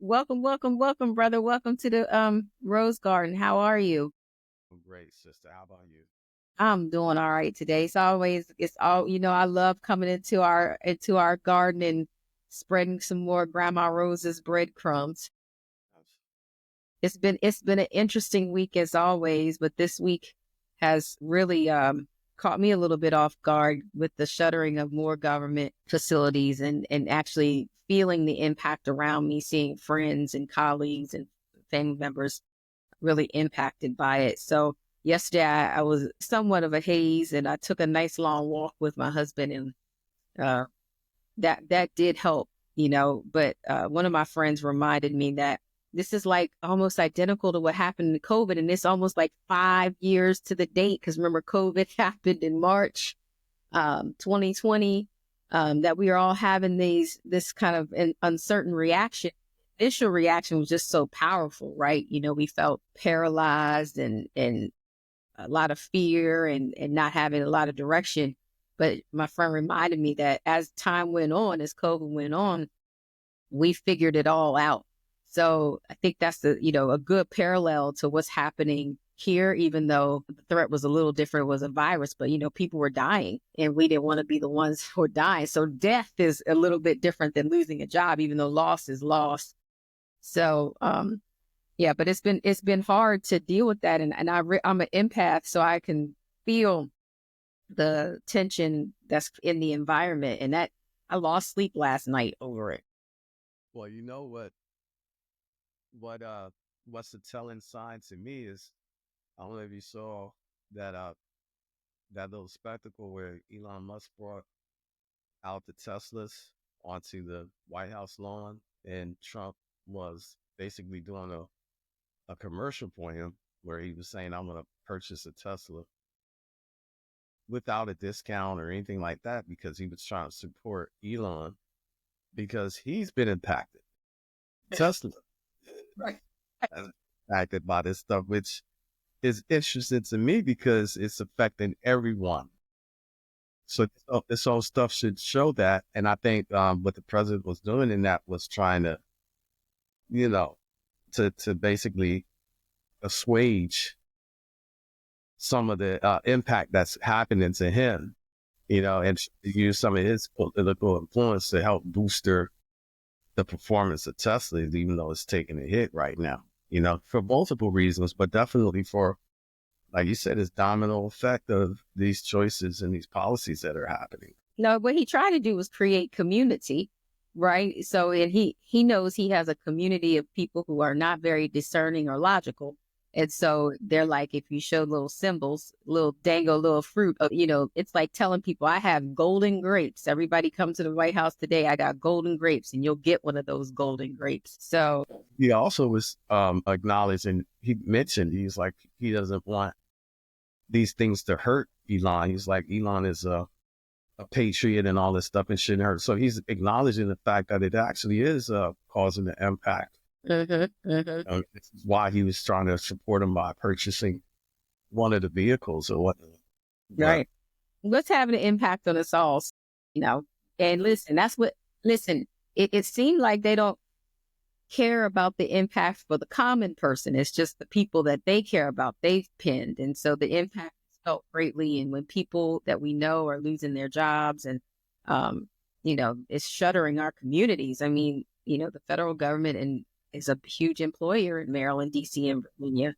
Welcome, brother. Welcome to the Rose Garden. How are you? I'm great, sister. How about you? I'm doing all right today. It's all I love coming into our garden and spreading some more Grandma Rose's breadcrumbs. Abs- It's been an interesting week as always, but this week has really caught me a little bit off guard with the shuttering of more government facilities and actually feeling the impact around me, seeing friends and colleagues and family members really impacted by it. So yesterday I was somewhat of a haze and I took a nice long walk with my husband and uh, that did help, but one of my friends reminded me that this is like almost identical to what happened in COVID. And it's almost like 5 years to the date. Cause remember COVID happened in March, 2020, that we are all having this kind of an uncertain reaction. Initial reaction was just so powerful, right? We felt paralyzed and a lot of fear and not having a lot of direction. But my friend reminded me that as time went on, as COVID went on, we figured it all out. So I think that's a good parallel to what's happening here, even though the threat was a little different, it was a virus, but people were dying and we didn't want to be the ones who were dying. So death is a little bit different than losing a job, even though loss is loss. So, yeah, but it's been hard to deal with that. I'm an empath, so I can feel the tension that's in the environment. And that I lost sleep last night over it. Well, you know what what's the telling sign to me is I don't know if you saw that that little spectacle where Elon Musk brought out the Teslas onto the White House lawn and Trump was basically doing a commercial for him where he was saying, I'm gonna purchase a Tesla without a discount or anything like that because he was trying to support Elon because he's been impacted. Tesla Right. has been impacted by this stuff, which is interesting to me because it's affecting everyone. So this whole stuff should show that. And I think what the president was doing in that was trying to, you know, to basically assuage some of the impact that's happening to him, and use some of his political influence to help booster the performance of Tesla, even though it's taking a hit right now, for multiple reasons, but definitely for, like you said, this domino effect of these choices and these policies that are happening. No, what he tried to do was create community, right? So, and he knows he has a community of people who are not very discerning or logical. And so they're like, if you show little symbols, little dangle, little fruit, it's like telling people, I have golden grapes. Everybody come to the White House today. I got golden grapes and you'll get one of those golden grapes. So, He also was acknowledging, he mentioned, he's like, he doesn't want these things to hurt Elon. He's like, Elon is a patriot and all this stuff and shouldn't hurt. So he's acknowledging the fact that it actually is causing an impact. This is why he was trying to support him by purchasing one of the vehicles or whatnot. But right. What's having an impact on us all, you know? And listen, it seemed like they don't care about the impact for the common person. It's just the people that they care about, they've pinned. And so the impact is felt greatly. And when people that we know are losing their jobs and, it's shuttering our communities. I mean, the federal government is a huge employer in Maryland, DC, and Virginia.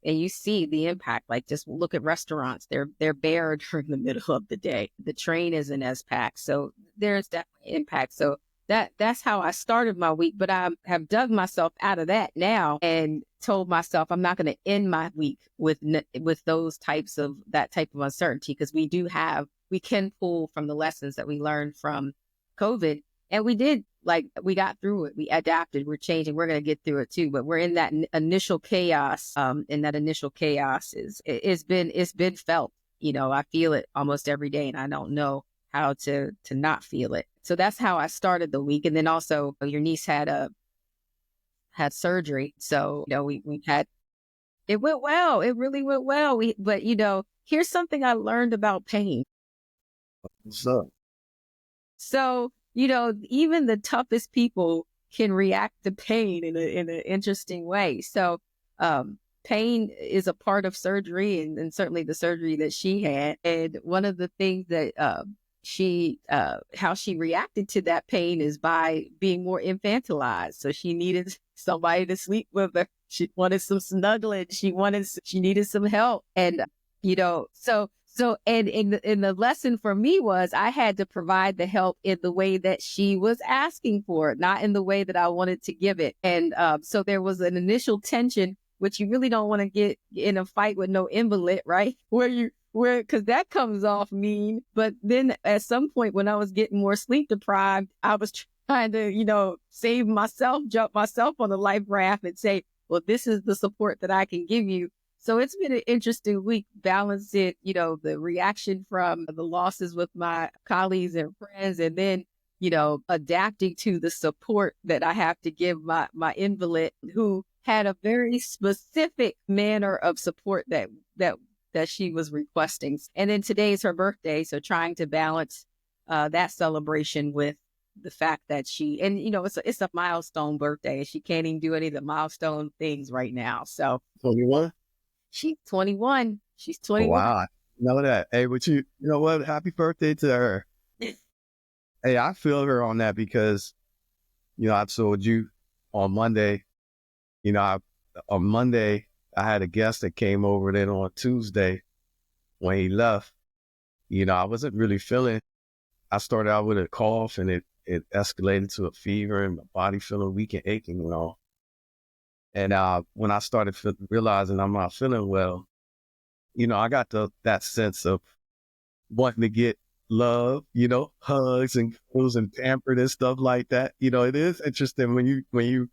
And you see the impact. Like just look at restaurants; they're bare during the middle of the day. The train isn't as packed, so there's definitely impact. So that's how I started my week. But I have dug myself out of that now and told myself I'm not going to end my week with those that type of uncertainty because we can pull from the lessons that we learned from COVID. And we did, like, we got through it. We adapted. We're changing. We're going to get through it too. But we're in that initial chaos. And that initial chaos it's been felt. I feel it almost every day, and I don't know how to not feel it. So that's how I started the week. And then also, your niece had surgery. So we had it went well. It really went well. But here's something I learned about pain. so So, even the toughest people can react to pain in an interesting way. So, pain is a part of surgery, and certainly the surgery that she had. And one of the things that how she reacted to that pain is by being more infantilized. So she needed somebody to sleep with her. She wanted some snuggling. She needed some help. And, and in the lesson for me was I had to provide the help in the way that she was asking for it, not in the way that I wanted to give it. And so there was an initial tension, which you really don't want to get in a fight with no invalid, right? Because that comes off mean. But then at some point when I was getting more sleep deprived, I was trying to, save myself, jump myself on the life raft and say, well, this is the support that I can give you. So it's been an interesting week, balancing, the reaction from the losses with my colleagues and friends, and then, adapting to the support that I have to give my invalid, who had a very specific manner of support that she was requesting. And then today is her birthday. So trying to balance that celebration with the fact that it's a milestone birthday. She can't even do any of the milestone things right now. So 21? She's 21. She's Oh, 21. wow. I know that. Hey, but you know what? Happy birthday to her. Hey, I feel her on that because, I told you on Monday, on Monday, I had a guest that came over. Then on Tuesday, when he left, I wasn't really feeling. I started out with a cough, and it escalated to a fever, and my body feeling weak and aching, And when I started realizing I'm not feeling well, I got that sense of wanting to get love, hugs and cuddles and pampered and stuff like that. It is interesting when you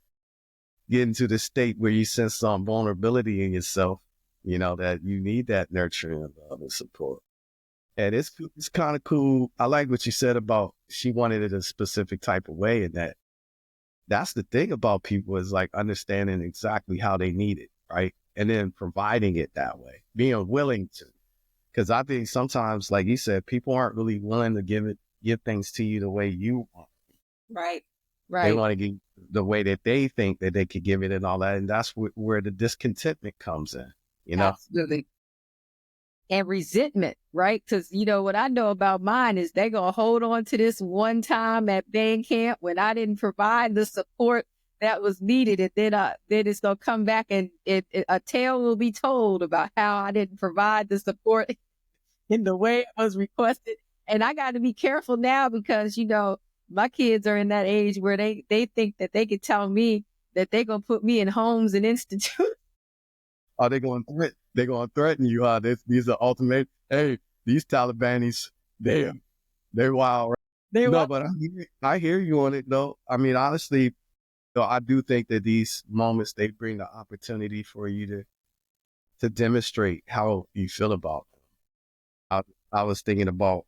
get into the state where you sense some vulnerability in yourself, that you need that nurturing and love and support. And it's kind of cool. I like what you said about she wanted it a specific type of way, and that's the thing about people is like understanding exactly how they need it, right? And then providing it that way, being willing to. Because I think sometimes, like you said, people aren't really willing to give things to you the way you want. Right. They want to give the way that they think that they could give it and all that. And that's where the discontentment comes in, Absolutely. And resentment, right? Because, what I know about mine is they're going to hold on to this one time at band camp when I didn't provide the support that was needed. And then it's going to come back and a tale will be told about how I didn't provide the support in the way it was requested. And I got to be careful now because, my kids are in that age where they think that they could tell me that they're going to put me in homes and institutes. Are they going to threaten you? These are ultimate. Hey, these Talibanis, they're wild. Right? No, but I hear you on it though. I mean, honestly, I do think that these moments, they bring the opportunity for you to demonstrate how you feel about them. I was thinking about,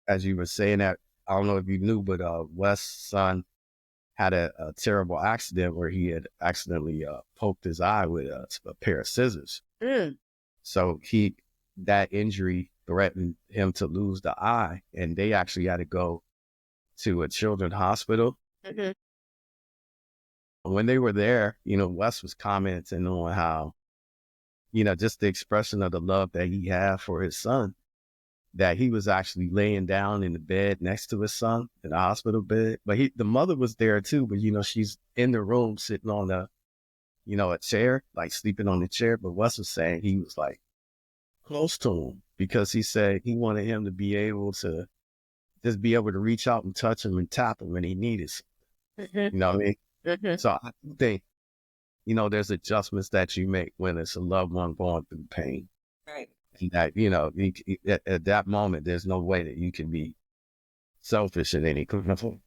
as you were saying that, I don't know if you knew, but Wes' son had a terrible accident where he had accidentally poked his eye with a pair of scissors. Mm. So that injury threatened him to lose the eye, and they actually had to go to a children's hospital. Mm-hmm. When they were there, Wes was commenting on how, just the expression of the love that he had for his son, that he was actually laying down in the bed next to his son in the hospital bed. But the mother was there too, but she's in the room sitting on a chair, like sleeping on the chair. But Wes was saying he was like close to him because he said he wanted him to be able to just be able to reach out and touch him and tap him when he needed something. Mm-hmm. You know what I mean? Mm-hmm. So I think, there's adjustments that you make when it's a loved one going through pain. Right. And that, at that moment, there's no way that you can be selfish in any level.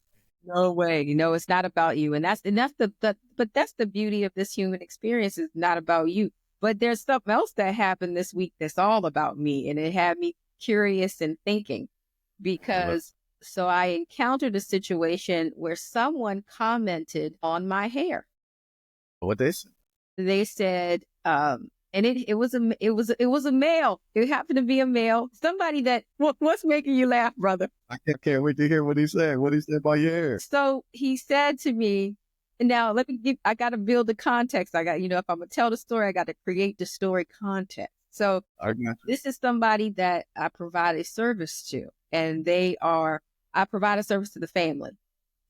No way. It's not about you. And that's the beauty of this human experience. Is not about you. But there's something else that happened this week that's all about me. And it had me curious and thinking because so I encountered a situation where someone commented on my hair. What they said? They said, and it was a male. It happened to be a male. Somebody that, what's making you laugh, brother? I can't wait to hear what he said. What he said about your hair. So he said to me, Now I got to build the context. I got, if I'm going to tell the story, I got to create the story context. So I got you. this is somebody that I provide a service to, and I provide a service to the family,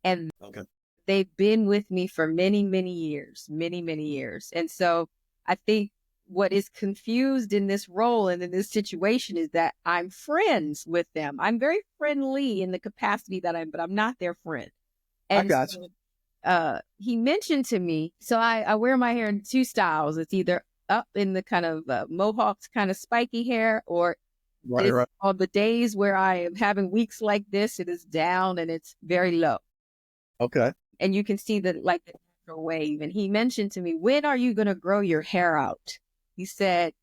and Okay. they've been with me for many, many years, many, many years. And so I think what is confused in this role and in this situation is that I'm friends with them. I'm very friendly in the capacity that but I'm not their friend. I And got you. so, he mentioned to me, so I wear my hair in two styles. It's either up in the kind of mohawks, kind of spiky hair, or Right, it's right. on the days where I am having weeks like this, it is down and it's very low. Okay. And you can see the natural wave. And he mentioned to me, when are you going to grow your hair out? He said,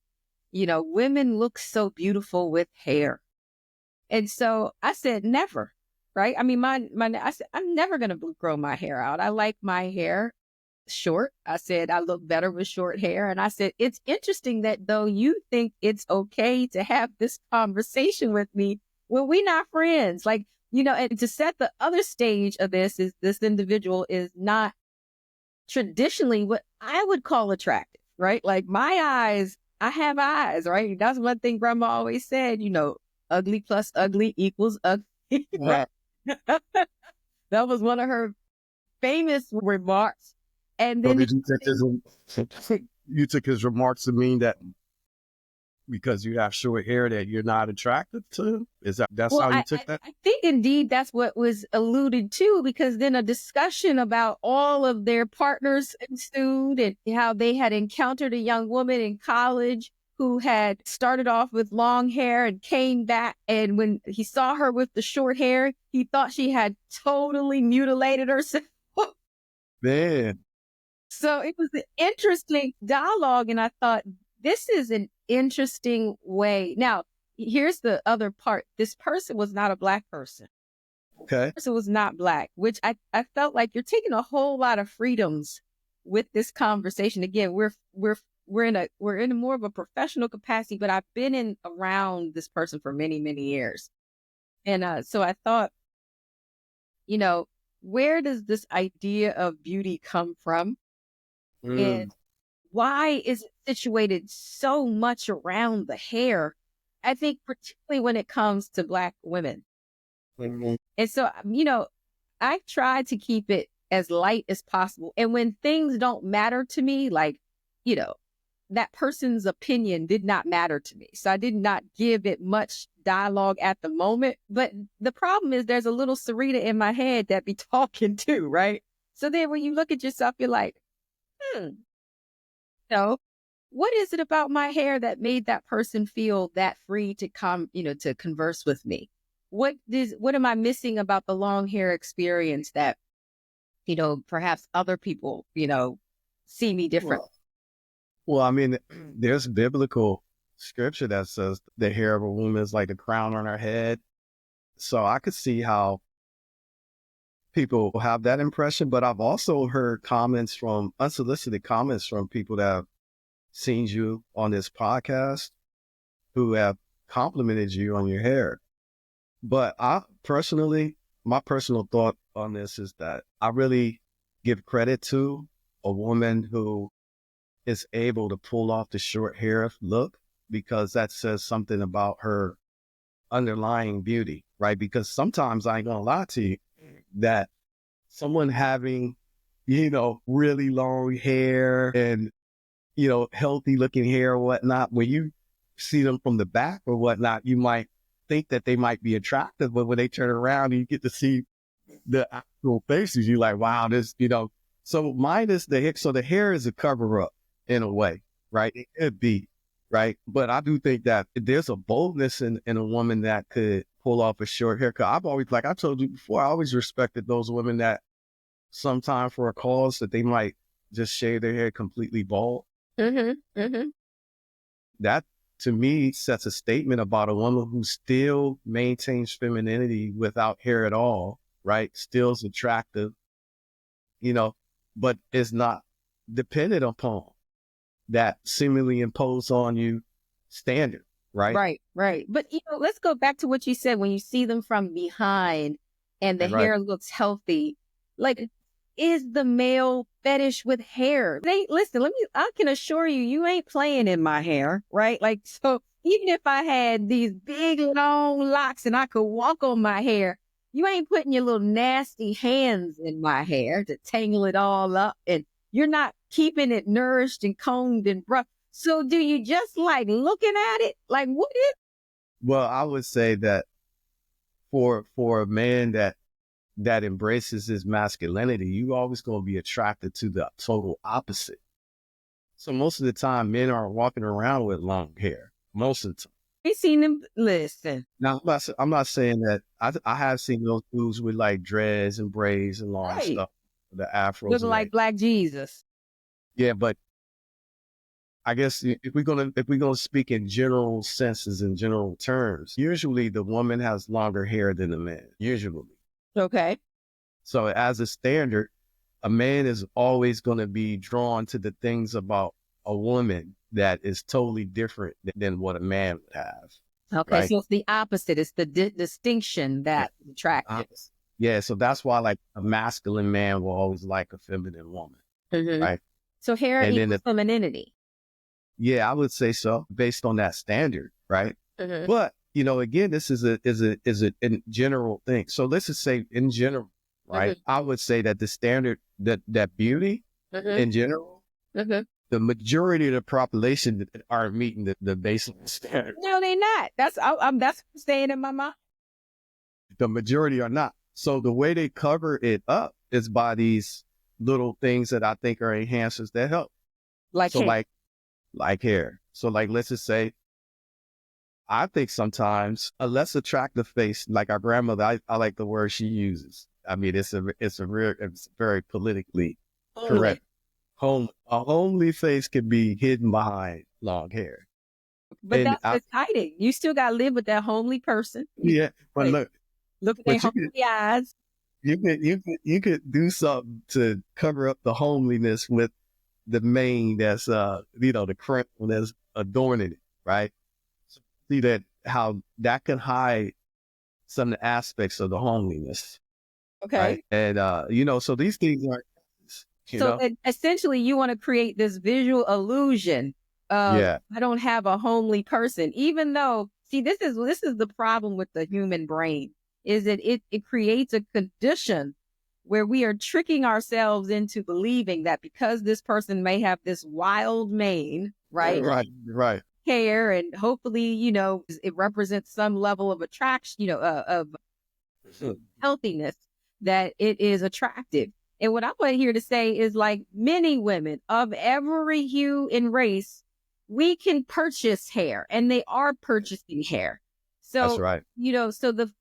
women look so beautiful with hair. And so I said, never. Right. I mean, I said, I'm never going to grow my hair out. I like my hair short. I said, I look better with short hair. And I said, it's interesting that though you think it's okay to have this conversation with me when we're not friends, and to set the other stage of this is this individual is not traditionally what I would call attractive, right? Like my eyes, I have eyes, right? That's one thing grandma always said, ugly plus ugly equals ugly. Right? Right. That was one of her famous remarks. And So then did you took his remarks to mean that because you have short hair that you're not attracted to? That's well, how you I, took that? I think indeed that's what was alluded to, because then a discussion about all of their partners ensued and how they had encountered a young woman in college who had started off with long hair and came back. And when he saw her with the short hair, he thought she had totally mutilated herself. Man. So it was an interesting dialogue. And I thought, this is an interesting way. Now, here's the other part. This person was not a Black person. Okay. This person was not Black, which I felt like you're taking a whole lot of freedoms with this conversation. Again, we're in a more of a professional capacity, but I've been around this person for many, many years. And so I thought, where does this idea of beauty come from? And Mm. why is it situated so much around the hair? I think particularly when it comes to Black women. Mhm. And so, I try to keep it as light as possible. And when things don't matter to me, like, that person's opinion did not matter to me. So I did not give it much dialogue at the moment. But the problem is there's a little Syretta in my head that be talking too, right? So then when you look at yourself, you're like, no, what is it about my hair that made that person feel that free to to converse with me? What am I missing about the long hair experience that, perhaps other people, see me different? Well, I mean, there's biblical scripture that says the hair of a woman is like the crown on her head. So I could see how people have that impression, but I've also heard unsolicited comments from people that have seen you on this podcast who have complimented you on your hair. But my personal thought on this is that I really give credit to a woman who is able to pull off the short hair look, because that says something about her underlying beauty, right? Because sometimes I ain't gonna lie to you that someone having, really long hair and, healthy looking hair or whatnot, when you see them from the back or whatnot, you might think that they might be attractive, but when they turn around and you get to see the actual faces, you're like, wow, so mine is the hair. So the hair is a cover up in a way, right? It could be, right? But I do think that there's a boldness in a woman that could pull off a short haircut. I've always, like I told you before, I always respected those women that sometime for a cause that they might just shave their hair completely bald. Mm-hmm. Mm-hmm. That to me sets a statement about a woman who still maintains femininity without hair at all, right? Still is attractive, but is not dependent upon that seemingly imposed on you standard, right? Right, right. But let's go back to what you said when you see them from behind and the Right. hair looks healthy. Like, is the male fetish with hair. Listen, I can assure you, you ain't playing in my hair, right? Like, so even if I had these big long locks and I could walk on my hair, you ain't putting your little nasty hands in my hair to tangle it all up. And you're not keeping it nourished and combed and brushed. So do you just like looking at it? Like, what is? Well, I would say that for a man that embraces his masculinity, you always going to be attracted to the total opposite. So most of the time, men aren't walking around with long hair. Most of the time. We seen them. Listen. Now, I'm not saying that I have seen those dudes with like dreads and braids and long Right. stuff, the afros. Looking And like Black Jesus. yeah, but I guess if we're gonna speak in general senses and general terms, usually the woman has longer hair than the man. Usually. Okay. So as a standard, a man is always going to be drawn to the things about a woman that is totally different than what a man would have. Okay. Right? So it's the opposite. It's the distinction that attractive. Yeah. So that's why like a masculine man will always like a feminine woman. Right. So hair And equals femininity. Yeah, I would say so based on that standard. Right. But, again, this is a general thing. So let's just say in general, right? I would say that the standard that beauty in general, the majority of the population are meeting the baseline standard. No, they're not. That's staying in my mind. The majority are not. So the way they cover it up is by these little things that I think are enhancers that help. Like so hair. like hair. So like let's just say, I think sometimes a less attractive face, like our grandmother, I like the word she uses. I mean, it's very politically correct. A homely face can be hidden behind long hair. But that's just hiding. You still got to live with that homely person. Yeah, but look at their homely eyes. You could do something to cover up the homeliness with the mane that's the crown that's adorning it, right? See that how that can hide some of the aspects of the homeliness. Okay. Right? And so these things are essentially you want to create this visual illusion of I don't have a homely person, even though this is the problem with the human brain, is that it creates a condition where we are tricking ourselves into believing that because this person may have this wild mane, right? Right. Hair, and hopefully, it represents some level of attraction, of healthiness, that it is attractive. And what I want here to say is, like many women of every hue and race, we can purchase hair, and they are purchasing hair. So, that's right. So the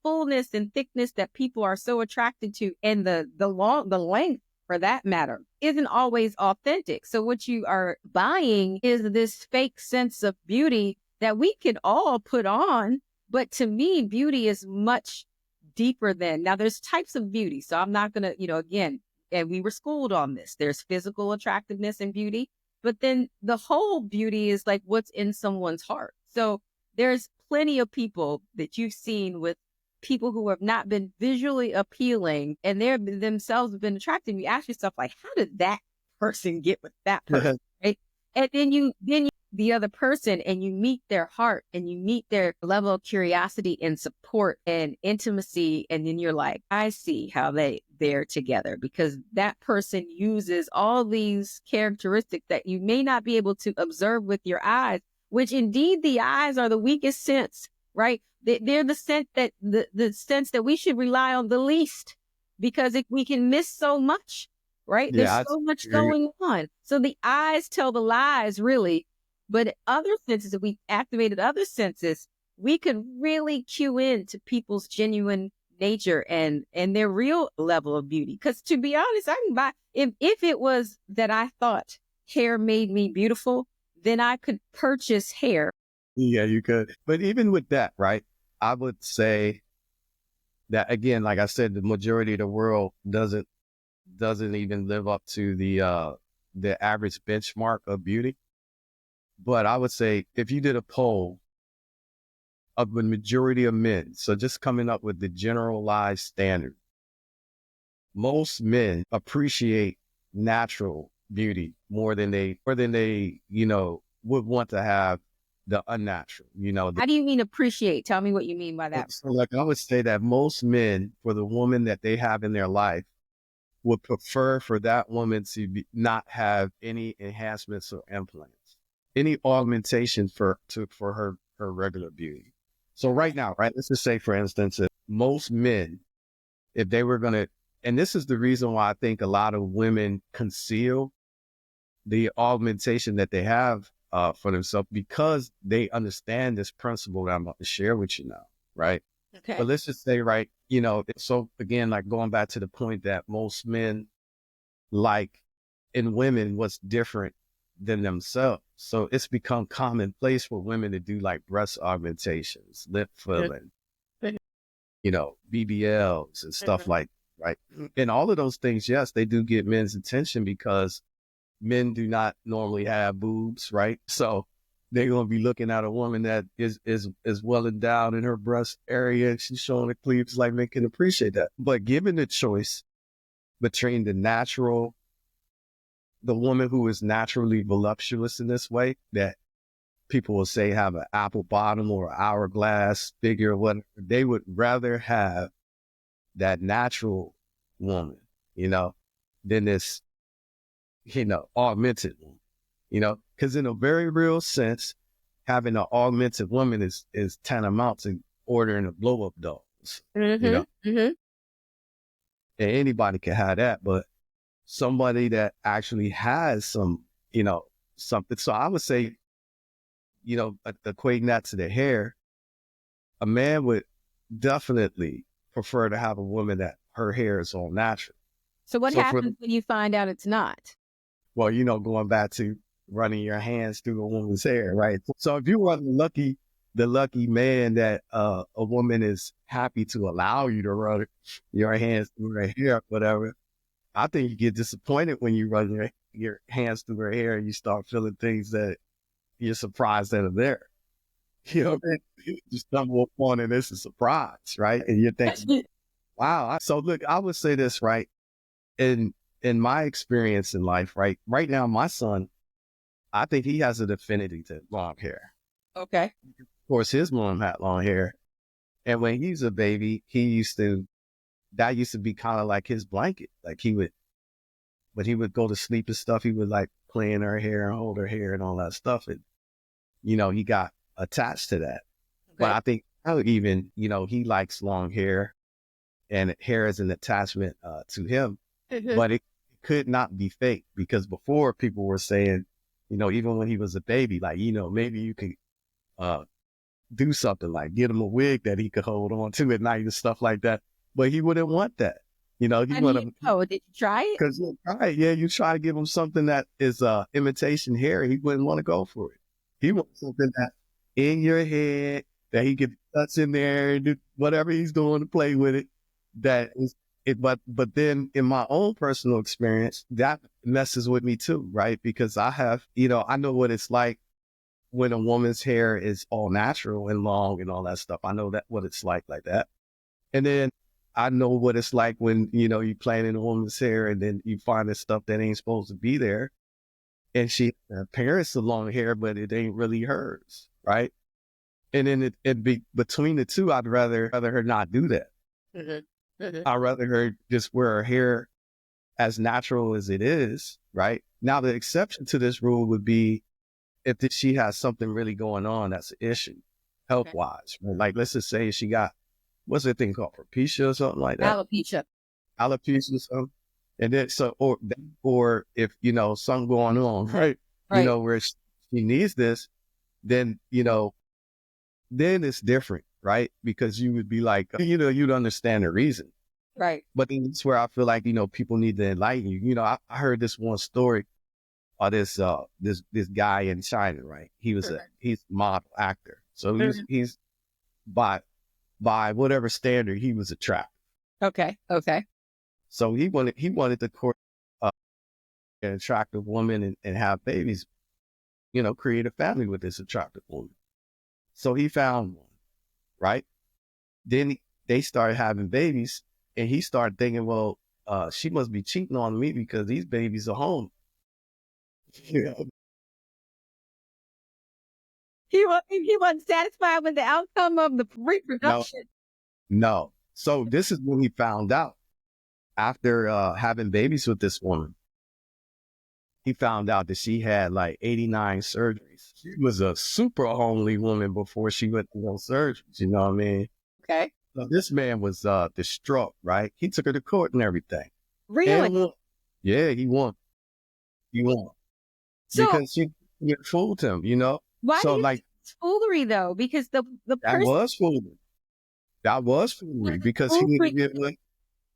fullness and thickness that people are so attracted to, and the length, for that matter, isn't always authentic. So what you are buying is this fake sense of beauty that we can all put on. But to me, beauty is much deeper than. Now, there's types of beauty. So I'm not going to, again, and we were schooled on this. There's physical attractiveness and beauty. But then the whole beauty is like what's in someone's heart. So there's plenty of people that you've seen with people who have not been visually appealing, and they're themselves have been attractive. You ask yourself, like, how did that person get with that person? Right? And then you the other person, and you meet their heart, and you meet their level of curiosity and support and intimacy. And then you're like, I see how they're together, because that person uses all these characteristics that you may not be able to observe with your eyes, which indeed the eyes are the weakest sense, right? They're the sense that the sense that we should rely on the least, because we can miss so much, right? Yeah, there's so much going on. So the eyes tell the lies, really. But other senses, if we activated other senses, we could really cue in to people's genuine nature and their real level of beauty. Because to be honest, I can buy, if it was that I thought hair made me beautiful, then I could purchase hair. Yeah, you could. But even with that, right, I would say that, again, like I said, the majority of the world doesn't even live up to the average benchmark of beauty. But I would say if you did a poll of the majority of men, so just coming up with the generalized standard, most men appreciate natural beauty more than they, would want to have the unnatural, How do you mean appreciate? Tell me what you mean by that. So like I would say that most men, for the woman that they have in their life, would prefer for that woman to not have any enhancements or implants, any augmentation for her regular beauty. So right now, right, let's just say, for instance, if most men, if they were going to, and this is the reason why I think a lot of women conceal the augmentation that they have for themselves, because they understand this principle that I'm about to share with you now, right? Okay. But let's just say, right, so again, like going back to the point that most men like in women what's different than themselves. So it's become commonplace for women to do like breast augmentations, lip filling, BBLs and stuff like, right? And all of those things, yes, they do get men's attention because men do not normally have boobs, right? So they're going to be looking at a woman that is well endowed in her breast area and she's showing the cleavage, like men can appreciate that. But given the choice between the woman who is naturally voluptuous in this way, that people will say have an apple bottom or hourglass figure or whatever, they would rather have that natural woman, than this, augmented one, because in a very real sense, having an augmented woman is tantamount to ordering a blow up dolls, and anybody can have that, but somebody that actually has some, something. So I would say, equating that to the hair, a man would definitely prefer to have a woman that her hair is all natural. So what happens when you find out it's not? Well, going back to running your hands through a woman's hair, right? So if you are the lucky man that a woman is happy to allow you to run your hands through her hair, whatever, I think you get disappointed when you run your hands through her hair and you start feeling things that you're surprised that are there. You stumble upon and it's a surprise, right? And you're thinking, wow. So look, I would say this, right? In my experience in life, right now, my son, I think he has an affinity to long hair. Okay. Of course, his mom had long hair. And when he was a baby, that used to be kind of like his blanket. Like when he would go to sleep and stuff, he would like play in her hair and hold her hair and all that stuff. And, he got attached to that. Okay. But I think even, he likes long hair and hair is an attachment to him. But it could not be fake, because before people were saying, even when he was a baby, like, maybe you could do something like get him a wig that he could hold on to at night and stuff like that. But he wouldn't want that. He wouldn't. Oh, did you try it? Because you try to give him something that is imitation hair, he wouldn't want to go for it. He wants something that in your head that he could touch in there and do whatever he's doing to play with it. That is it. But then in my own personal experience, that messes with me too, right? Because I know what it's like when a woman's hair is all natural and long and all that stuff. I know what it's like that. And then I know what it's like when, you playing in a woman's hair and then you find this stuff that ain't supposed to be there. And her parents have long hair, but it ain't really hers, right? And then it'd be between the two, I'd rather her not do that. I'd rather her just wear her hair as natural as it is, right? Now, the exception to this rule would be if she has something really going on that's an issue, health-wise. Right? Like, let's just say she got, what's that thing called, alopecia or something like that? Alopecia or something. And then, or if, something going on, right? Where she needs this, then, then it's different, right? Because you would be like, you'd understand the reason. Right. But then it's where I feel like, people need to enlighten you. I heard this one story of this guy in China, right? He's a model actor. So he's by whatever standard, he was attractive. Okay. So he wanted to court an attractive woman and have babies, create a family with this attractive woman. So he found one, right? Then they started having babies and he started thinking, well, she must be cheating on me because these babies are home. Yeah. He wasn't satisfied with the outcome of the No, reproduction. no. So this is when he found out after having babies with this woman. He found out that she had like 89 surgeries. She was a super homely woman before she went through those surgeries. You know what I mean? Okay. So this man was distraught, right? He took her to court and everything. Really? And won. Yeah, he won. He won. So Because she fooled him, you know? why So do you like think it's foolery though? Because the that person was foolery. That was foolery because he didn't get what.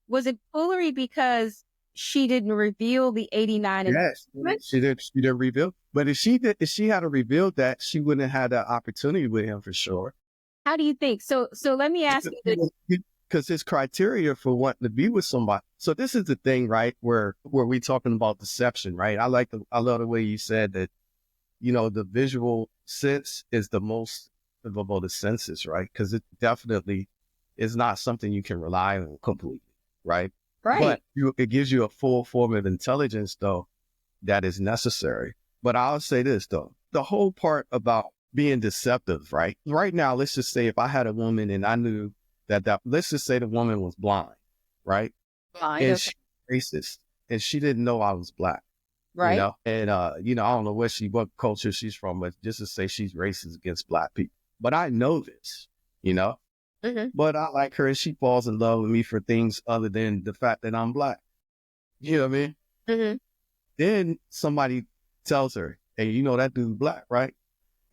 was it foolery because she didn't reveal the 89 and Yes, she did. She didn't reveal. But if she did, if she had revealed that, she wouldn't have had that opportunity with him for sure. how do you think? So let me ask you Because his criteria for wanting to be with somebody. So this is the thing, right? Where we talking about deception, right? I love the way you said that. You know, the visual sense is the most of all the senses, right? Because it definitely is not something you can rely on completely, right? right. But it gives you a full form of intelligence, though, that is necessary. But I'll say this, though, the whole part about being deceptive, right? Right now, let's just say if I had a woman and I knew that let's just say the woman was blind, right? Blind, And okay. she was racist and she didn't know I was Black. You Right. know, and I don't know what culture she's from, but just to say she's racist against Black people. But I know this, you know. Mm-hmm. But I like her and she falls in love with me for things other than the fact that I'm Black. You know what I mean? Mm-hmm. Then somebody tells her, hey, you know that dude's Black, right?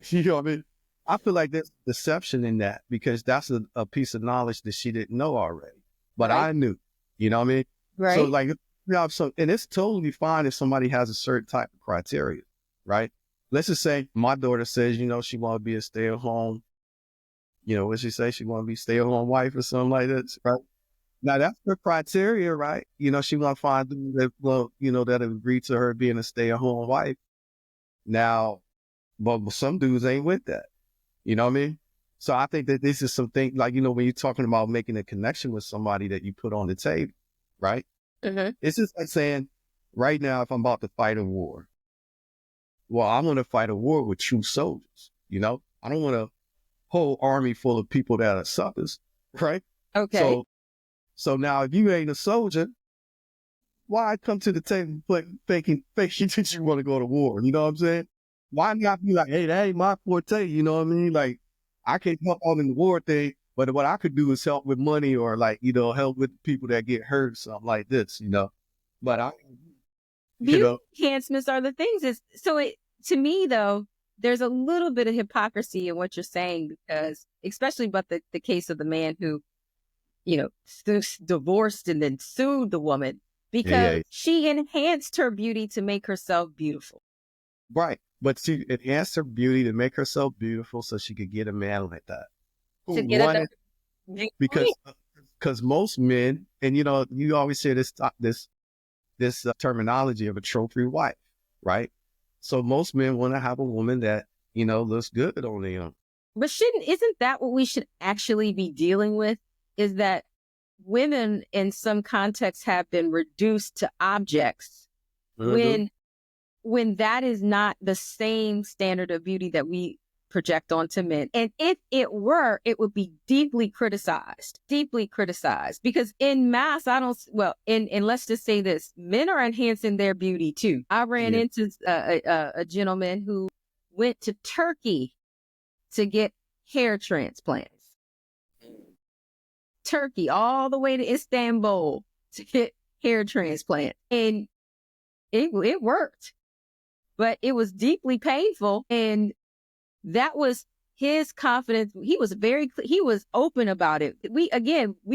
You know what I mean? I feel like there's deception in that because that's a piece of knowledge that she didn't know already. But Right. I knew, you know what I mean? Right. So like, yeah, so, and it's totally fine if somebody has a certain type of criteria, right? Let's just say my daughter says, you know, she want to be a stay-at-home, you know, what she say? She want to be stay-at-home wife or something like that, right? Now that's her criteria, right? You know, she want to find people that, well, you know, that agree to her being a stay-at-home wife. Now, but some dudes ain't with that. You know what I mean? So I think that this is something like, you know, when you're talking about making a connection with somebody that you put on the table, right? Mm-hmm. It's just like saying, right now, if I'm about to fight a war, well, I'm going to fight a war with true soldiers. You know, I don't want a whole army full of people that are suckers, right? Okay. So now if you ain't a soldier, why come to the table faking that you want to go to war? You know what I'm saying? Why not be like, hey, that ain't my forte? You know what I mean? Like, I can't help out in the war thing, but what I could do is help with money or like, you know, help with people that get hurt, something like this, you know. But Beauty know, enhancements are the things. To me though, there's a little bit of hypocrisy in what you're saying because, especially about the case of the man who, you know, divorced and then sued the woman because yeah, she enhanced her beauty to make herself beautiful. right. But she enhanced her beauty to make herself beautiful so she could get a man like that. Who To get wanted, another because most men, and you know, you always hear this terminology of a trophy wife, right? So most men want to have a woman that, you know, looks good on them. But isn't that what we should actually be dealing with? Is that women in some contexts have been reduced to objects Mm-hmm. when that is not the same standard of beauty that we project onto men. And if it were, it would be deeply criticized because in mass, and let's just say this, men are enhancing their beauty too. I ran Yeah. into a gentleman who went to Turkey to get hair transplants. Turkey, all the way to Istanbul to get hair transplant. And it worked, but it was deeply painful. And that was his confidence. He was open about it. We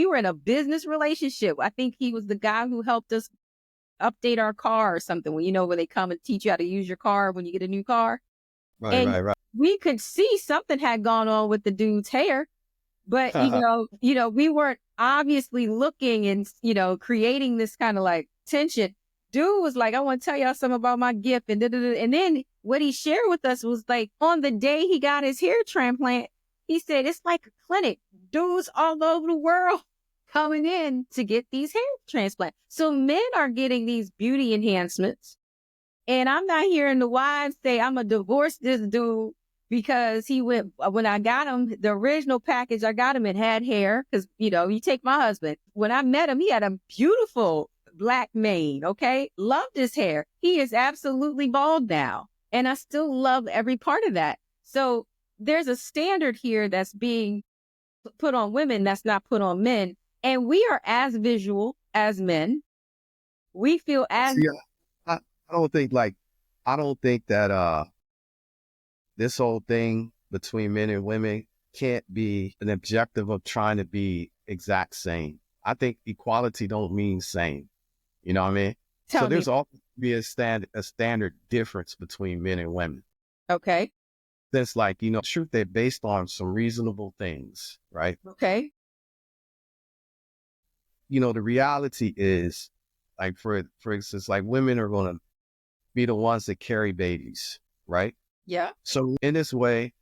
were in a business relationship. I think he was the guy who helped us update our car or something. When they come and teach you how to use your car when you get a new car. And Right. we could see something had gone on with the dude's hair, but we weren't obviously looking and, creating this kind of like tension. Dude was like, I want to tell y'all something about my gift. And then what he shared with us was like, on the day he got his hair transplant, he said, it's like a clinic. Dudes all over the world coming in to get these hair transplants. So men are getting these beauty enhancements. And I'm not hearing the wives say, I'm going to divorce this dude because he went, when I got him, the original package, I got him, it had hair. Cause you take my husband, when I met him, he had a beautiful black mane. Okay. Loved his hair. He is absolutely bald now. And I still love every part of that. So there's a standard here that's being put on women that's not put on men. And we are as visual as men. We feel as. See, I don't think I don't think that this whole thing between men and women can't be an objective of trying to be exact same. I think equality don't mean same. You know what I mean? So there's always be a standard difference between men and women. Okay. That's truth, they're based on some reasonable things, right? Okay. The reality is, like, for instance, like, women are going to be the ones that carry babies, right? Yeah. So in this way,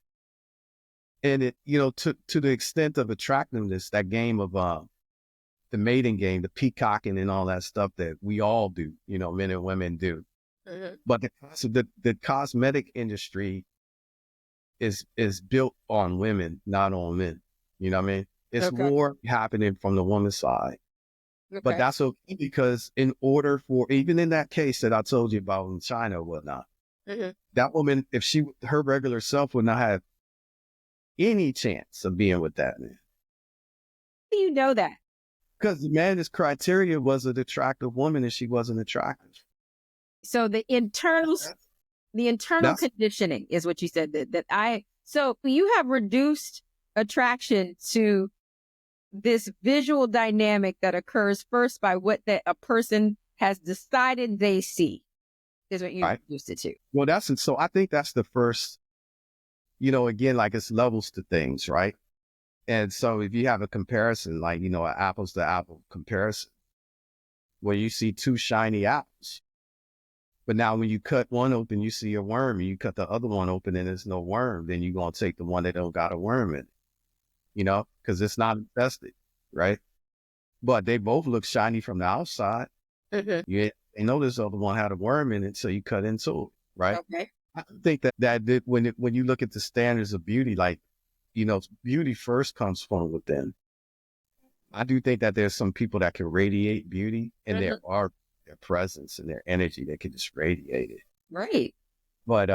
and it, to the extent of attractiveness, that game of the mating game, the peacocking and all that stuff that we all do, men and women do. Mm-hmm. But the cosmetic industry is built on women, not on men. You know what I mean? It's more happening from the woman's side. Okay. But that's okay, because in order for, even in that case that I told you about in China or whatnot, that woman, if her regular self would not have any chance of being with that man. How do you know that? Because the man's criteria was an attractive woman and she wasn't attractive. So the internal conditioning is what you said so you have reduced attraction to this visual dynamic that occurs first by what a person has decided they see is what you reduced it to. Well, so I think that's the first, again, like, it's levels to things, right? And so if you have a comparison, like, an apples to apple comparison, where you see two shiny apples, but now when you cut one open, you see a worm, and you cut the other one open and there's no worm, then you're going to take the one that don't got a worm in it, because it's not infested, right? But they both look shiny from the outside. Mm-hmm. You know this other one had a worm in it, so you cut into it, right? Okay. I think that when you look at the standards of beauty, like, beauty first comes from within. I do think that there's some people that can radiate beauty, and there are their presence and their energy that can just radiate it. Right. But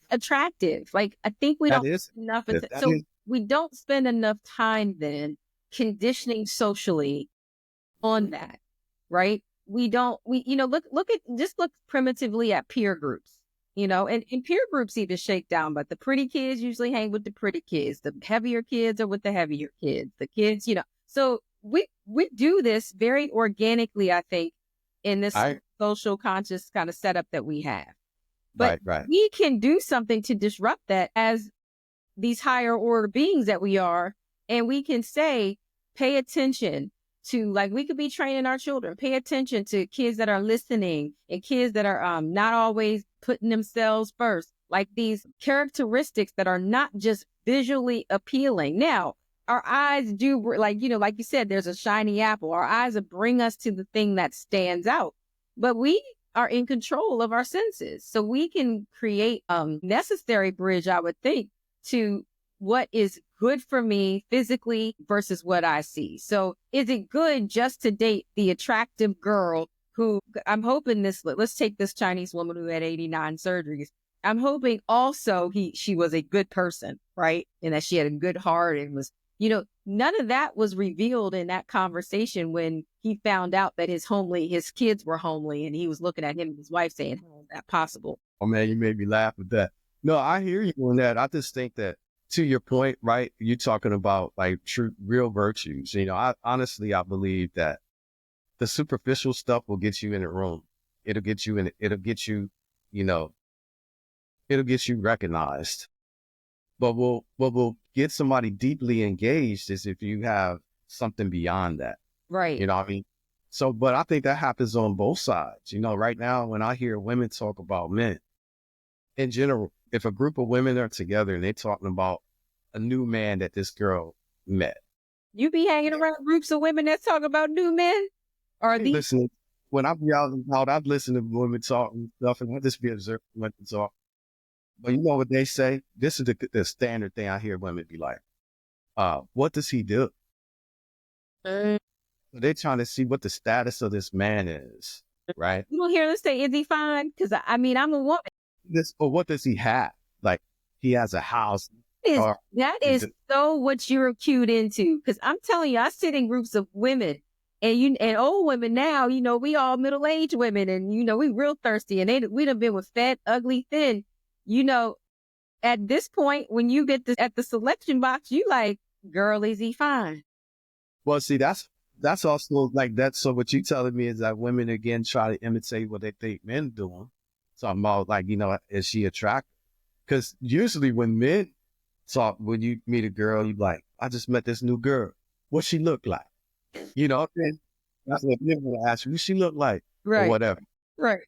attractive. Like, I think we don't enough. We don't spend enough time then conditioning socially on that, right? Look primitively at peer groups, and peer groups either shake down, but the pretty kids usually hang with the pretty kids. The heavier kids are with the heavier kids. The kids, so we do this very organically, I think, in this social conscious kind of setup that we have. But we can do something to disrupt that as these higher order beings that we are. And we can say, pay attention to, like, we could be training our children, pay attention to kids that are listening and kids that are not always putting themselves first, like these characteristics that are not just visually appealing. Now, our eyes do, like you said, there's a shiny apple. Our eyes will bring us to the thing that stands out, but we are in control of our senses. So we can create necessary bridge, I would think, to what is good for me physically versus what I see. So is it good just to date the attractive girl who, I'm hoping let's take this Chinese woman who had 89 surgeries. I'm hoping also she was a good person, right? And that she had a good heart and was, none of that was revealed in that conversation when he found out that his kids were homely, and he was looking at him and his wife saying, how is that possible? Oh man, you made me laugh with that. No, I hear you on that. I just think that, to your point, right? You're talking about, like, true, real virtues. I believe that the superficial stuff will get you in the room. It'll get you recognized. But what will get somebody deeply engaged is if you have something beyond that. Right. You know what I mean? So, but I think that happens on both sides. Right now, when I hear women talk about men, in general, if a group of women are together and they're talking about a new man that this girl met, You be hanging around groups of women that talk about new men? Or these? Listen, when I be out and about, I've listened to women talk and stuff, and I just be observing women talk. But you know what they say? This is the standard thing I hear women be like, what does he do? Mm. So they're trying to see what the status of this man is, right? You don't hear them say, is he fine? Because I mean, I'm a woman. Or what does he have? Like, he has a house. Or That is so what you're cued into. Because I'm telling you, I sit in groups of women and old women now, we all middle-aged women and, we real thirsty and we done been with fat, ugly, thin, at this point, when you get this at the selection box, you like, girl, is he fine? Well, see, that's also like that. So what you telling me is that women again try to imitate what they think men doing. So I'm all like, is she attractive? Because usually when men talk, when you meet a girl, you like, I just met this new girl. What she look like? That's what men will ask you. What she look like? Right. Or whatever. Right.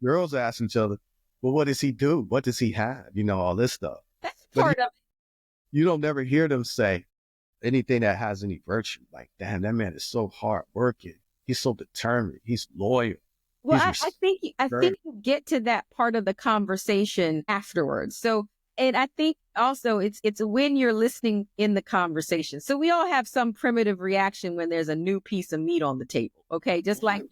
Girls ask each other, well, what does he do? What does he have? All this stuff. That's part of it. You don't never hear them say anything that has any virtue. Like, damn, that man is so hardworking. He's so determined. He's loyal. Well, I think you get to that part of the conversation afterwards. So, and I think also it's when you're listening in the conversation. So we all have some primitive reaction when there's a new piece of meat on the table. Okay. Just like,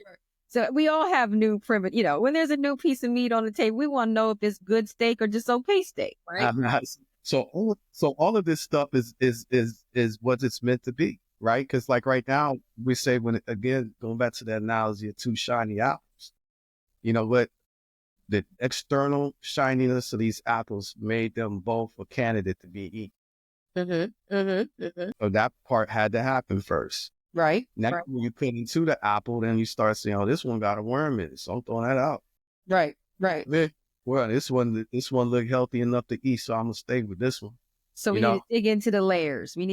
so we all have new primitive, when there's a new piece of meat on the table, we want to know if it's good steak or just okay steak. Right. So all of this stuff is what it's meant to be. Right. Cause like right now we say again, going back to that analogy of two shiny apples, what? The external shininess of these apples made them both a candidate to be eaten. So that part had to happen first. Right. Now, when you put into the apple, then you start saying, "Oh, this one got a worm in it, so I'm throwing that out." Right. Right. Well, this one look healthy enough to eat, so I'm gonna stay with this one. So we need to dig into the layers. You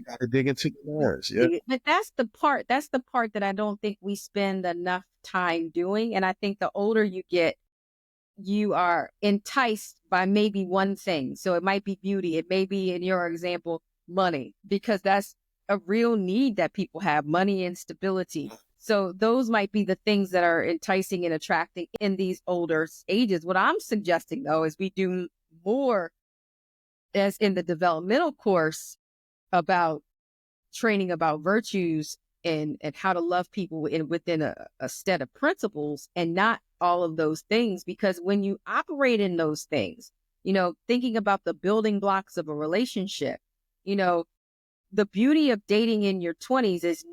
got to dig into the layers, yeah. But that's the part that I don't think we spend enough time doing. And I think the older you get, you are enticed by maybe one thing. So it might be beauty. It may be, in your example, money, because that's a real need that people have, money and stability. So those might be the things that are enticing and attracting in these older ages. What I'm suggesting, though, is we do more as in the developmental course about training about virtues and how to love people within a set of principles and not all of those things. Because when you operate in those things, thinking about the building blocks of a relationship, the beauty of dating in your 20s is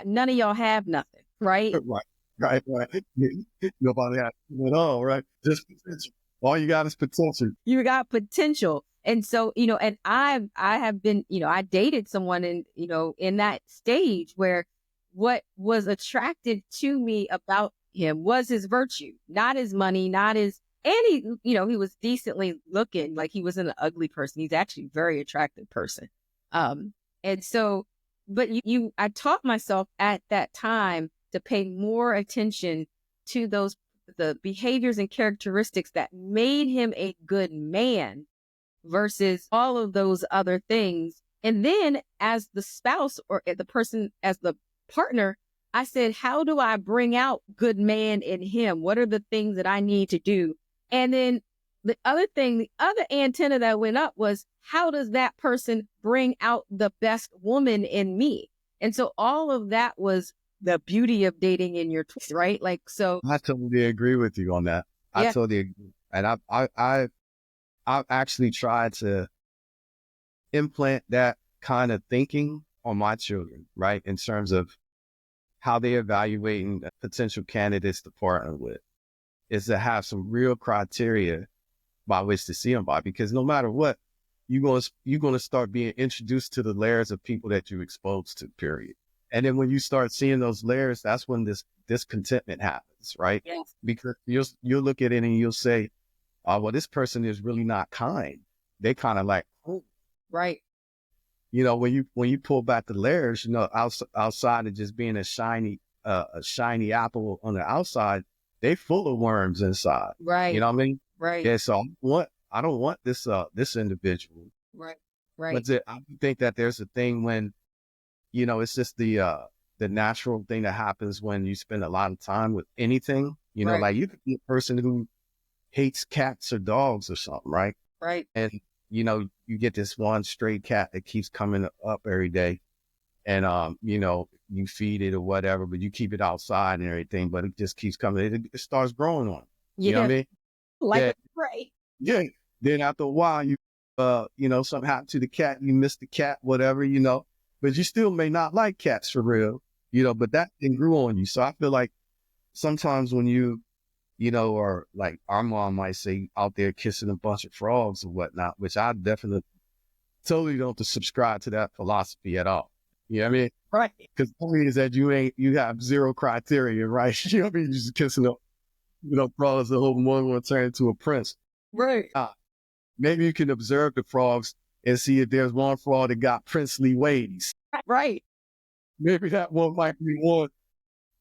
none of y'all have nothing, right? Right. Nobody has it all, right? Just potential. All you got is potential. You got potential. And so, and I have been, I dated someone in that stage where what was attracted to me about him was his virtue, not his money, and he was decently looking, like he wasn't an ugly person. He's actually a very attractive person. And so, but I taught myself at that time to pay more attention to the behaviors and characteristics that made him a good man versus all of those other things. And then as the spouse or the person, as the partner, I said, how do I bring out good man in him? What are the things that I need to do? And then the other antenna that went up was, how does that person bring out the best woman in me? And so all of that was the beauty of dating in your 20s, right? Like, so I totally agree with you on that. Yeah. I totally agree. And I've actually tried to implant that kind of thinking on my children, right? In terms of how they evaluating potential candidates to partner with, is to have some real criteria by which to see them by, because no matter what, you're going to start being introduced to the layers of people that you're exposed to, period. And then when you start seeing those layers, that's when this discontentment happens, right? Yes. Because you'll look at it and you'll say, oh, well, this person is really not kind. They kind of like, oh. Right. When you pull back the layers, outside of just being a shiny apple on the outside, they full of worms inside. Right. You know what I mean? Right. Yeah. So I don't want this individual. Right. Right. But I think that there's a thing when it's just the natural thing that happens when you spend a lot of time with anything, Right. like you could be a person who hates cats or dogs or something, right? Right. And, you get this one stray cat that keeps coming up every day and, you feed it or whatever, but you keep it outside and everything, but it just keeps coming. It starts growing on it. You know what Yeah. I mean? Like Yeah. a right. Yeah. Then after a while, something happened to the cat, you miss the cat, whatever, but you still may not like cats for real, but that thing grew on you. So I feel like sometimes when or like our mom might say out there kissing a bunch of frogs or whatnot, which I definitely totally don't subscribe to that philosophy at all. You know what I mean? Right. Because the point is that you have zero criteria, right? You know what I mean? You're just kissing up, frogs the whole one want to turn into a prince. Right. Maybe you can observe the frogs and see if there's one frog that got princely ways. Right. Maybe that one might be one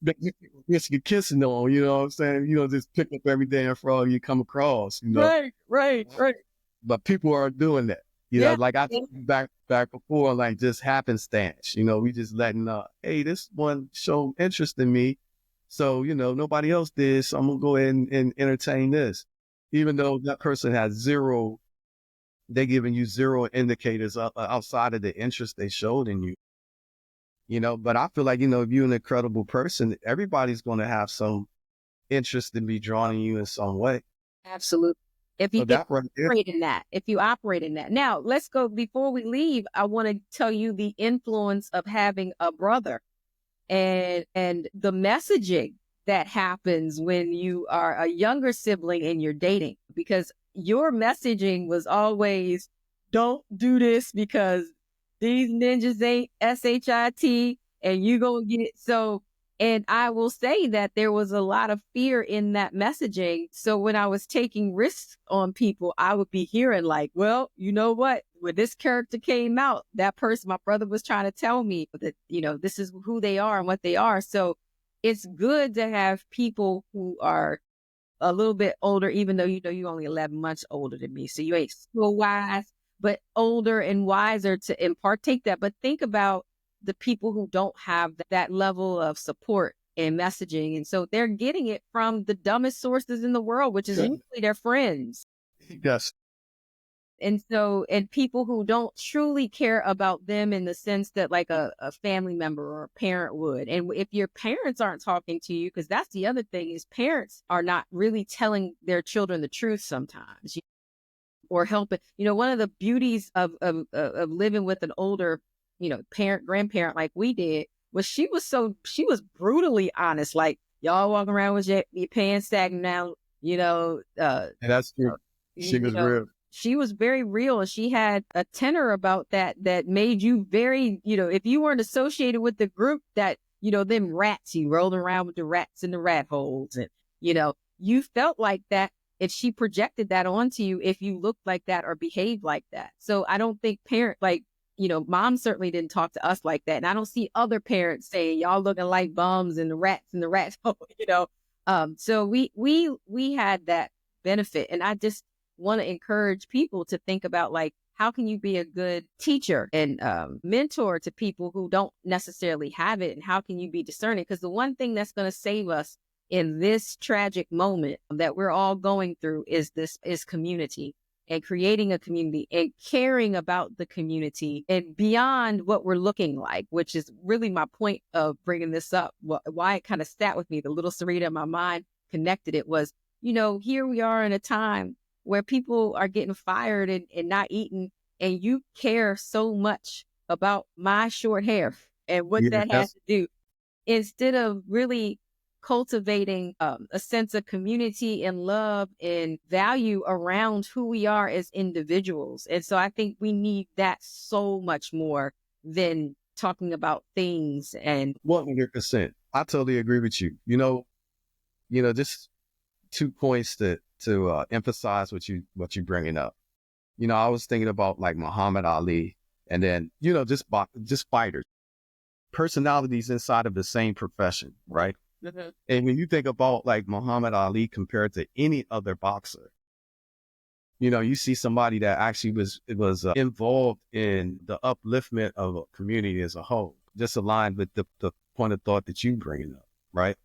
that you risk kissing on, you know what I'm saying? Just pick up every damn frog you come across, Right. Right. Right. But people are doing that. Yeah. Like I told you back before, like just happenstance. We just letting hey, this one showed interest in me. So, nobody else did. So I'm gonna go ahead and entertain this. Even though that person has zero, they're giving you zero indicators outside of the interest they showed in you. But I feel like, if you're an incredible person, everybody's gonna have some interest in be drawn in you in some way. Absolutely. If So you that right there. operate in that. Now, let's go before we leave. I want to tell you the influence of having a brother and the messaging that happens when you are a younger sibling and you're dating, because your messaging was always, don't do this because these ninjas ain't SHIT and you gonna get so. And I will say that there was a lot of fear in that messaging. So when I was taking risks on people, I would be hearing like, well, you know what? When this character came out, that person, my brother was trying to tell me that, this is who they are and what they are. So it's good to have people who are a little bit older, even though, you're only 11 months older than me. So you ain't so wise, but older and wiser to partake that. But think about the people who don't have that level of support and messaging. And so they're getting it from the dumbest sources in the world, which is usually their friends. Yes. And people who don't truly care about them in the sense that like a family member or a parent would. And if your parents aren't talking to you, because that's the other thing, is parents are not really telling their children the truth sometimes or helping. One of the beauties of living with an older, grandparent like we did was she was brutally honest. Like, y'all walking around with your pants sagging down, And that's true. She was real. She was very real, and she had a tenor about that made you very, if you weren't associated with the group that, them rats, you rolling around with the rats in the rat holes. And, you felt like that if she projected that onto you, if you looked like that or behaved like that. So I don't think mom certainly didn't talk to us like that. And I don't see other parents saying, y'all looking like bums and the rats in the rat hole, So we had that benefit. And I just want to encourage people to think about, like, how can you be a good teacher and mentor to people who don't necessarily have it? And how can you be discerning? Because the one thing that's going to save us in this tragic moment that we're all going through is community, and creating a community and caring about the community and beyond what we're looking like, which is really my point of bringing this up. Why it kind of sat with me, the little Syretta in my mind connected it was, here we are in a time where people are getting fired and not eating, and you care so much about my short hair and what that has to do, instead of really cultivating a sense of community and love and value around who we are as individuals. And so I think we need that so much more than talking about things. And 100%. I totally agree with you. Just 2 points to emphasize what you bringing up. I was thinking about like Muhammad Ali, and then just fighters, personalities inside of the same profession, right? Mhm. And when you think about like Muhammad Ali compared to any other boxer, you see somebody that actually was involved in the upliftment of a community as a whole. just aligned with the point of thought that you bringing up, right?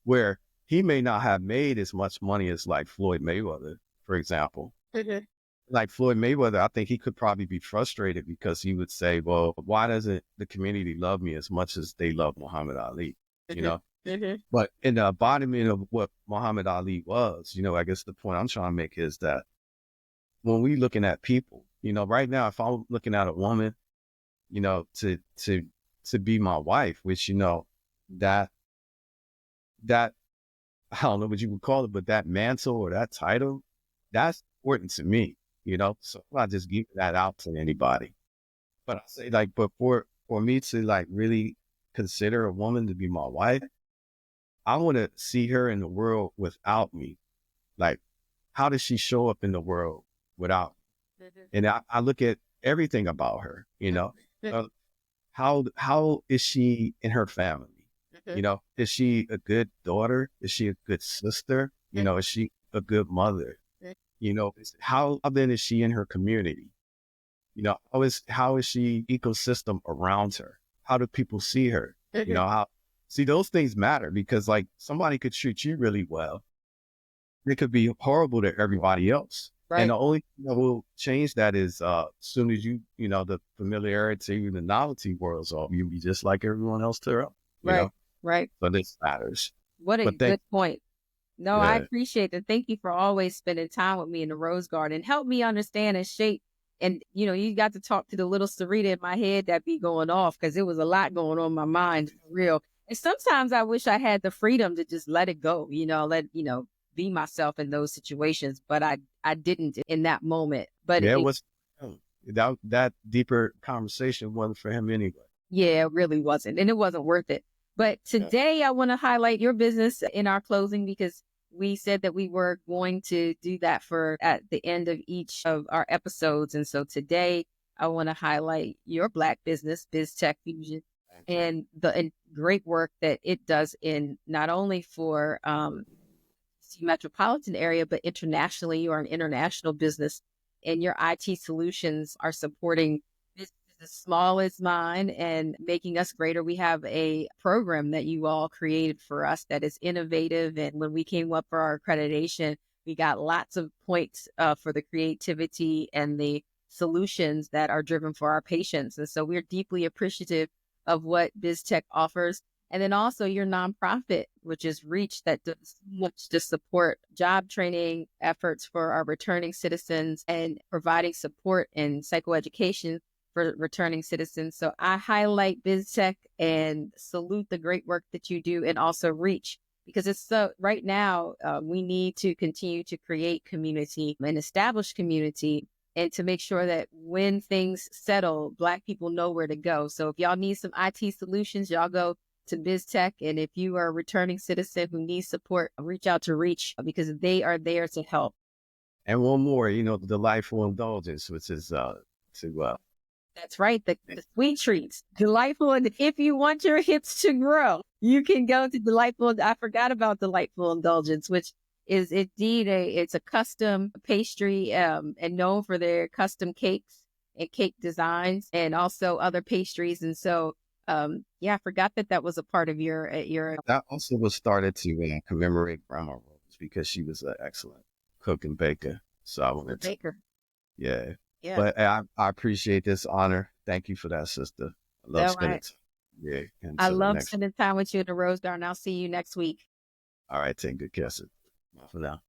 Where he may not have made as much money as like Floyd Mayweather, for example. Mhm. Like Floyd Mayweather, I think he could probably be frustrated because he would say, well, why doesn't the community love me as much as they love Muhammad Ali? You Mhm. know? Mhm. But in the embodiment of what Muhammad Ali was, I guess the point I'm trying to make is that when we looking at people, right now, if I'm looking at a woman, to be my wife, which, that, that, I don't know what you would call it, but that mantle or that title, that's important to me, so I'm not just giving that out to anybody. But I say like, but for me to like really consider a woman to be my wife, I want to see her in the world without me. Like, how does she show up in the world without me? Mhm. And I look at everything about her, Mhm. uh, how is she in her family? Mhm. Is she a good daughter? Is she a good sister? Is she a good mother? Mhm. How then is she in her community? How is she ecosystem around her? How do people see her? Mhm. How see those things matter because like somebody could treat you really well. It could be horrible to everybody else. And Right. the only thing that will change that is as soon as the familiarity, the novelty wears off, you'll be just like everyone else to her, you Right. know? Right. So this matters. What a But thank good point. No, I yeah. appreciate that. Thank you for always spending time with me in the Rose Garden. Help me understand and shape. And you got to talk to the little Sarita in my head that be going off because it was a lot going on in my mind for real. And sometimes I wish I had the freedom to just let it go, be myself in those situations. But I didn't in that moment. But Yeah, it was that deeper conversation wasn't for him anyway. yeah, it really wasn't. And it wasn't worth it. But Yeah. today I want to highlight your business in our closing because we said that we were going to do that for at the end of each of our episodes. And so today I want to highlight your Black business, Biz Tech Fusion, Thank you. and the great work that it does in not only for metropolitan area, but internationally. You are an international business, and your IT solutions are supporting businesses as small as mine and making us greater. We have a program that you all created for us that is innovative. And when we came up for our accreditation, we got lots of points for the creativity and the solutions that are driven for our patients. And so we're deeply appreciative of what BizTech offers, and then also your nonprofit, which is Reach, that does so much to support job training efforts for our returning citizens and providing support and psychoeducation for returning citizens. So I highlight BizTech and salute the great work that you do, and also Reach, because it's so right now we need to continue to create community and establish community, and to make sure that when things settle, Black people know where to go. So if y'all need some IT solutions, y'all go to BizTech. And if you are a returning citizen who needs support, reach out to Reach because they are there to help. And one more, the delightful indulgence, which is to That's right. The sweet treats, delightful. And if you want your hips to grow, you can go to delightful. I forgot about delightful indulgence, which is indeed it's a custom pastry and known for their custom cakes and cake designs and also other pastries. And so, yeah, I forgot that was a part of your that also was started to commemorate Grandma Rose because she was an excellent cook and baker. So I wanted to, baker. yeah. Yeah. But I appreciate this honor. Thank you for that, sister. I love No, spending time. Yeah. I Until the love next. spending time with you in the Rose Garden. I'll see you next week. All right. Take good care, sister. Bye for now.